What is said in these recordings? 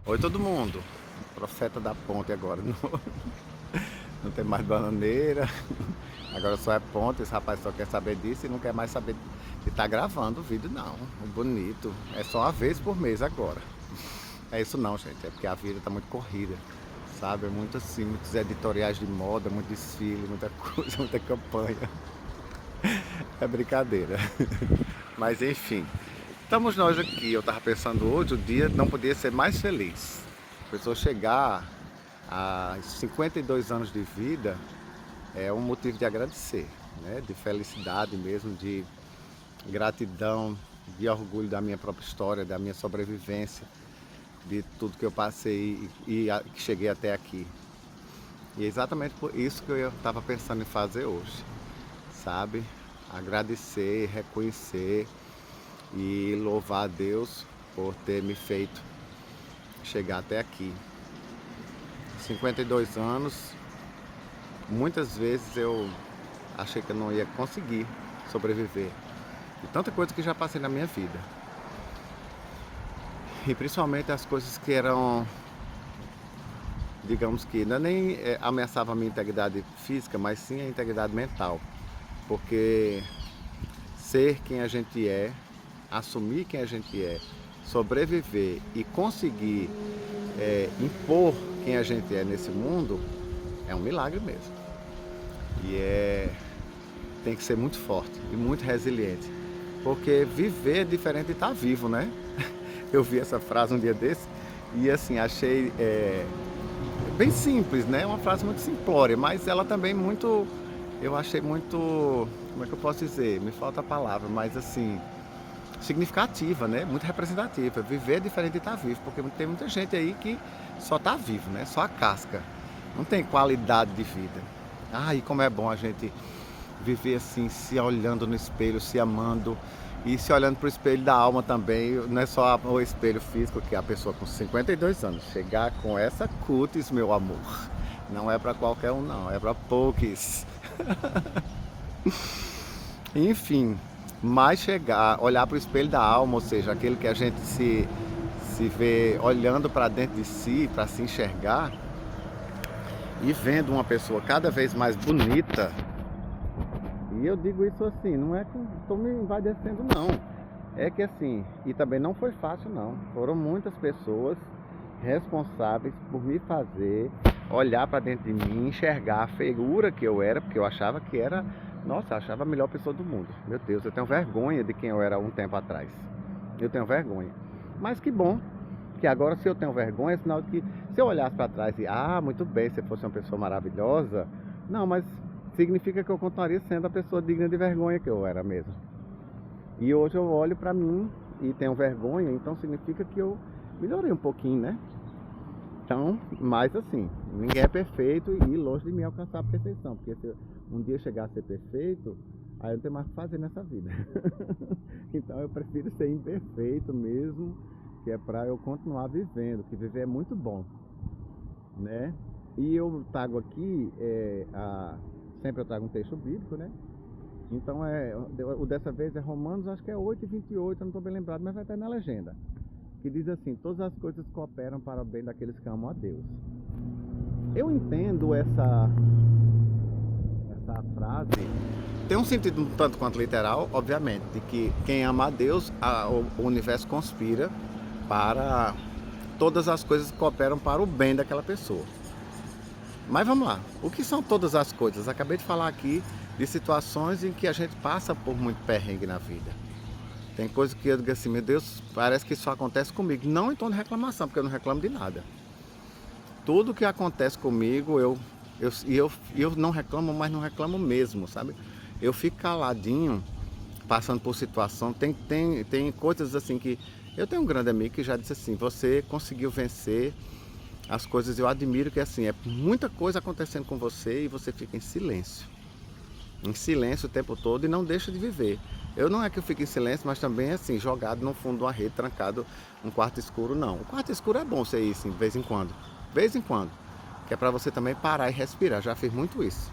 Oi todo mundo, profeta da ponte agora, não tem mais bananeira, agora só é ponte, esse rapaz só quer saber disso e não quer mais saber de estar gravando o vídeo não, bonito, é só uma vez por mês agora. É isso não, gente, é porque a vida tá muito corrida, sabe, é muito assim, muitos editoriais de moda, muito desfile, muita coisa, muita campanha, é brincadeira. Mas enfim, estamos nós aqui. Eu tava pensando hoje, o dia não podia ser mais feliz. A pessoa chegar a 52 anos de vida é um motivo de agradecer, né? De felicidade mesmo, de gratidão, de orgulho da minha própria história, da minha sobrevivência, de tudo que eu passei e que cheguei até aqui. E é exatamente por isso que eu estava pensando em fazer hoje, sabe? Agradecer, reconhecer e louvar a Deus por ter me feito chegar até aqui. 52 anos, muitas vezes eu achei que eu não ia conseguir sobreviver. E tanta coisa que já passei na minha vida. E principalmente as coisas que eram, digamos que não nem ameaçavam a minha integridade física, mas sim a integridade mental. Porque ser quem a gente é, assumir quem a gente é, sobreviver e conseguir impor quem a gente é nesse mundo é um milagre mesmo. E tem que ser muito forte e muito resiliente. Porque viver é diferente de estar vivo, né? Eu vi essa frase um dia desse e assim, achei bem simples, né? Uma frase muito simplória, mas ela também muito, eu achei muito, como é que eu posso dizer? Me falta a palavra, mas assim, significativa, né? Muito representativa. Viver é diferente de estar vivo, porque tem muita gente aí que só está vivo, né? Só a casca. Não tem qualidade de vida. Ah, e como é bom a gente viver assim, se olhando no espelho, se amando e se olhando para o espelho da alma também. Não é só o espelho físico, que é a pessoa com 52 anos chegar com essa cutis, meu amor. Não é para qualquer um, não. É para poucos. Enfim, mas chegar, olhar para o espelho da alma, ou seja, aquele que a gente se vê olhando para dentro de si, para se enxergar e vendo uma pessoa cada vez mais bonita. E eu digo isso assim, não é que estou me envaidecendo não, é que assim, e também não foi fácil não, foram muitas pessoas responsáveis por me fazer olhar para dentro de mim, enxergar a figura que eu era, porque eu achava que era, nossa, eu achava a melhor pessoa do mundo. Meu Deus, eu tenho vergonha de quem eu era um tempo atrás. Eu tenho vergonha. Mas que bom, que agora se eu tenho vergonha, é sinal de que se eu olhasse para trás e, muito bem, se eu fosse uma pessoa maravilhosa, não, mas significa que eu continuaria sendo a pessoa digna de vergonha que eu era mesmo. E hoje eu olho para mim e tenho vergonha, então significa que eu melhorei um pouquinho, né? Então, mas assim, ninguém é perfeito e longe de mim alcançar a perfeição, porque se um dia chegar a ser perfeito, aí eu não tenho mais o que fazer nessa vida. Então eu prefiro ser imperfeito mesmo, que é para eu continuar vivendo, que viver é muito bom, né? E eu trago aqui, sempre eu trago um texto bíblico, né? Então o dessa vez é Romanos, acho que é 8:28, eu não estou bem lembrado, mas vai estar na legenda. Que diz assim, todas as coisas cooperam para o bem daqueles que amam a Deus. Eu entendo essa frase, tem um sentido um tanto quanto literal, obviamente, de que quem ama a Deus, o universo conspira para todas as coisas que cooperam para o bem daquela pessoa. Mas vamos lá, o que são todas as coisas? Acabei de falar aqui de situações em que a gente passa por muito perrengue na vida. Tem coisa que eu digo assim, meu Deus, parece que isso só acontece comigo. Não em tom de reclamação, porque eu não reclamo de nada. Tudo que acontece comigo, eu não reclamo, mas não reclamo mesmo, sabe? Eu fico caladinho, passando por situação. Tem coisas assim que... Eu tenho um grande amigo que já disse assim, você conseguiu vencer as coisas, eu admiro que assim, é muita coisa acontecendo com você e você fica em silêncio o tempo todo e não deixa de viver. Eu não é que eu fique em silêncio, mas também assim, jogado no fundo de uma rede, trancado num quarto escuro, não. O quarto escuro é bom você ir assim, de vez em quando, que é para você também parar e respirar, já fiz muito isso.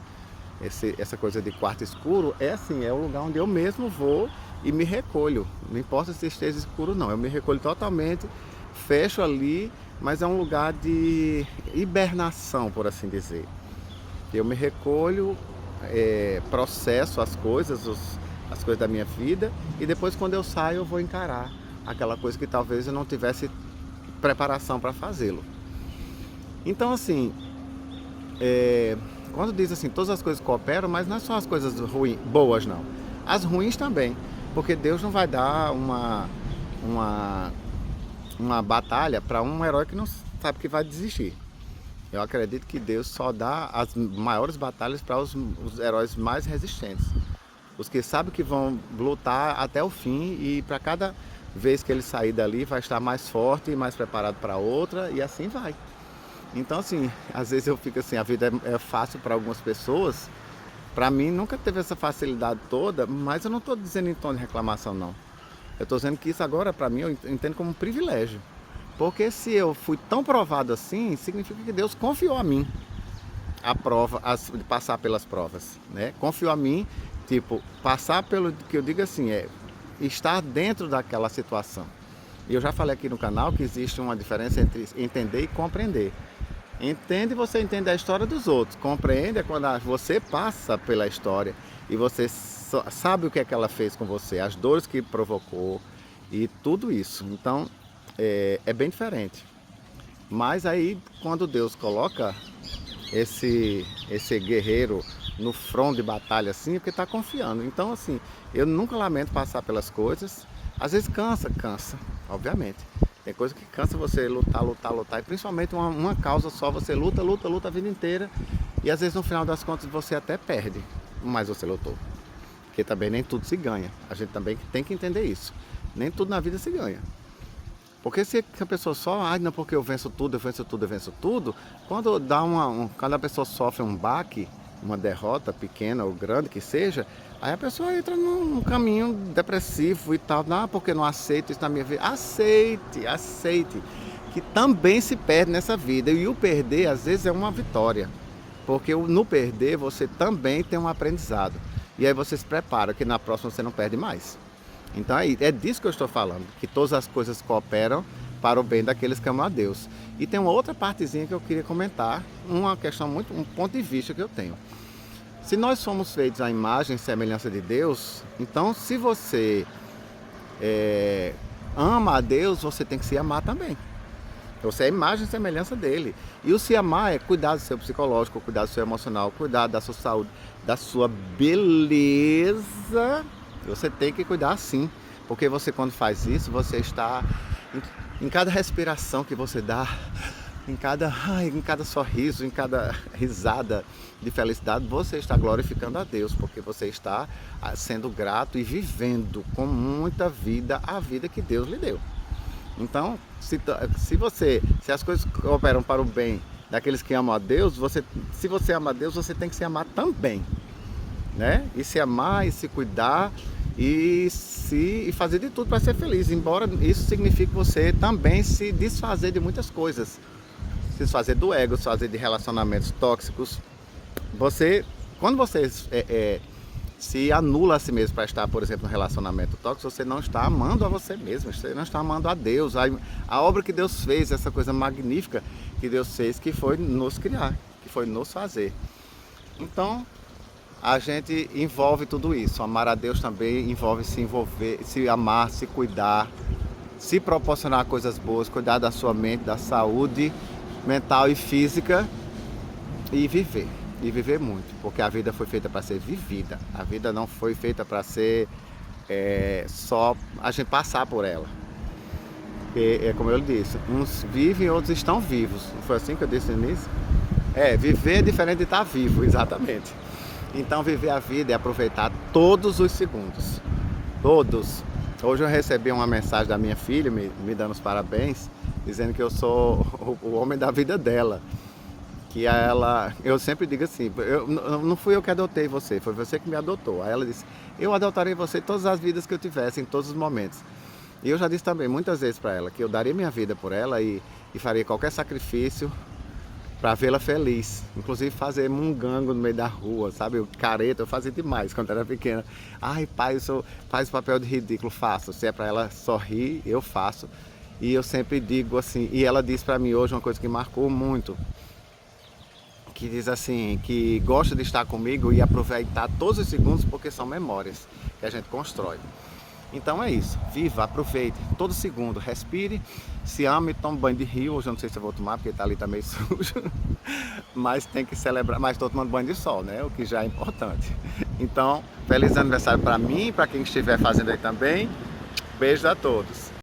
Essa coisa de quarto escuro é assim, é o lugar onde eu mesmo vou e me recolho, não importa se esteja escuro não, eu me recolho totalmente, fecho ali, mas é um lugar de hibernação, por assim dizer. Eu me recolho, processo as coisas, as coisas da minha vida, e depois quando eu saio eu vou encarar aquela coisa que talvez eu não tivesse preparação para fazê-lo. Então assim, quando diz assim, todas as coisas cooperam, mas não são as coisas boas não. As ruins também, porque Deus não vai dar uma batalha para um herói que não sabe que vai desistir. Eu acredito que Deus só dá as maiores batalhas para os heróis mais resistentes. Os que sabem que vão lutar até o fim, e para cada vez que ele sair dali vai estar mais forte e mais preparado para outra, e assim vai. Então assim, às vezes eu fico assim, a vida é fácil para algumas pessoas. Para mim nunca teve essa facilidade toda, mas eu não estou dizendo em tom de reclamação não. Eu estou dizendo que isso agora para mim eu entendo como um privilégio. Porque se eu fui tão provado assim, significa que Deus confiou a mim a prova, de passar pelas provas, né? Confiou a mim, tipo, passar pelo que eu digo assim, estar dentro daquela situação. E eu já falei aqui no canal que existe uma diferença entre entender e compreender. Entende, você entende a história dos outros. Compreende é quando você passa pela história e você sabe o que é que ela fez com você, as dores que provocou e tudo isso. Então, é bem diferente. Mas aí, quando Deus coloca esse guerreiro no front de batalha assim, é porque está confiando. Então, assim, eu nunca lamento passar pelas coisas. Às vezes cansa, obviamente. Tem coisa que cansa você lutar. E principalmente uma causa só, você luta a vida inteira. E às vezes no final das contas você até perde, mas você lutou. Porque também nem tudo se ganha. A gente também tem que entender isso. Nem tudo na vida se ganha. Porque se a pessoa só, não, porque eu venço tudo, quando quando a pessoa sofre um baque, uma derrota pequena ou grande que seja, aí a pessoa entra num caminho depressivo e tal, porque não aceito isso na minha vida. Aceite, que também se perde nessa vida, e o perder às vezes é uma vitória, porque no perder você também tem um aprendizado, e aí você se prepara que na próxima você não perde mais. Então é disso que eu estou falando, que todas as coisas cooperam para o bem daqueles que amam a Deus. E tem uma outra partezinha que eu queria comentar, um ponto de vista que eu tenho. Se nós somos feitos à imagem e semelhança de Deus, então se você ama a Deus, você tem que se amar também. Você é a imagem e semelhança dele. E o se amar é cuidar do seu psicológico, cuidar do seu emocional, cuidar da sua saúde, da sua beleza. Você tem que cuidar sim, porque você, quando faz isso, você está em cada respiração que você dá, em cada sorriso, em cada risada de felicidade, você está glorificando a Deus, porque você está sendo grato e vivendo com muita vida a vida que Deus lhe deu. Então, se as coisas operam para o bem daqueles que amam a Deus, se você ama a Deus, você tem que se amar também, né? E se amar e se cuidar e fazer de tudo para ser feliz, embora isso signifique você também se desfazer de muitas coisas, se desfazer do ego, se desfazer de relacionamentos tóxicos. Quando você se anula a si mesmo para estar, por exemplo, no relacionamento tóxico, você não está amando a você mesmo, você não está amando a Deus, a obra que Deus fez, essa coisa magnífica que Deus fez, que foi nos criar, que foi nos fazer. Então, a gente envolve tudo isso. Amar a Deus também envolve se envolver, se amar, se cuidar, se proporcionar coisas boas, cuidar da sua mente, da saúde mental e física, e viver muito, porque a vida foi feita para ser vivida. A vida não foi feita para ser só a gente passar por ela. Porque, como eu disse, uns vivem e outros estão vivos. Não foi assim que eu disse no início? Viver é diferente de estar vivo, exatamente. Então viver a vida é aproveitar todos os segundos, todos. Hoje eu recebi uma mensagem da minha filha me dando os parabéns, dizendo que eu sou o homem da vida dela. Que eu sempre digo assim, não fui eu que adotei você, foi você que me adotou. Aí ela disse, eu adotarei você em todas as vidas que eu tivesse, em todos os momentos. E eu já disse também muitas vezes para ela que eu daria minha vida por ela e faria qualquer sacrifício para vê-la feliz, inclusive fazer mungango no meio da rua, sabe, careta, eu fazia demais quando era pequena. Ai pai, faz o papel de ridículo, faço, se é para ela sorrir, eu faço. E eu sempre digo assim, e ela disse para mim hoje uma coisa que marcou muito, que diz assim, que gosta de estar comigo e aproveitar todos os segundos porque são memórias que a gente constrói. Então é isso, viva, aproveite todo segundo, respire, se ame, tome banho de rio. Hoje eu não sei se eu vou tomar porque tá ali tá meio sujo, mas tem que celebrar, mas estou tomando banho de sol, né? O que já é importante. Então, feliz aniversário para mim, para quem estiver fazendo aí também. Beijos a todos.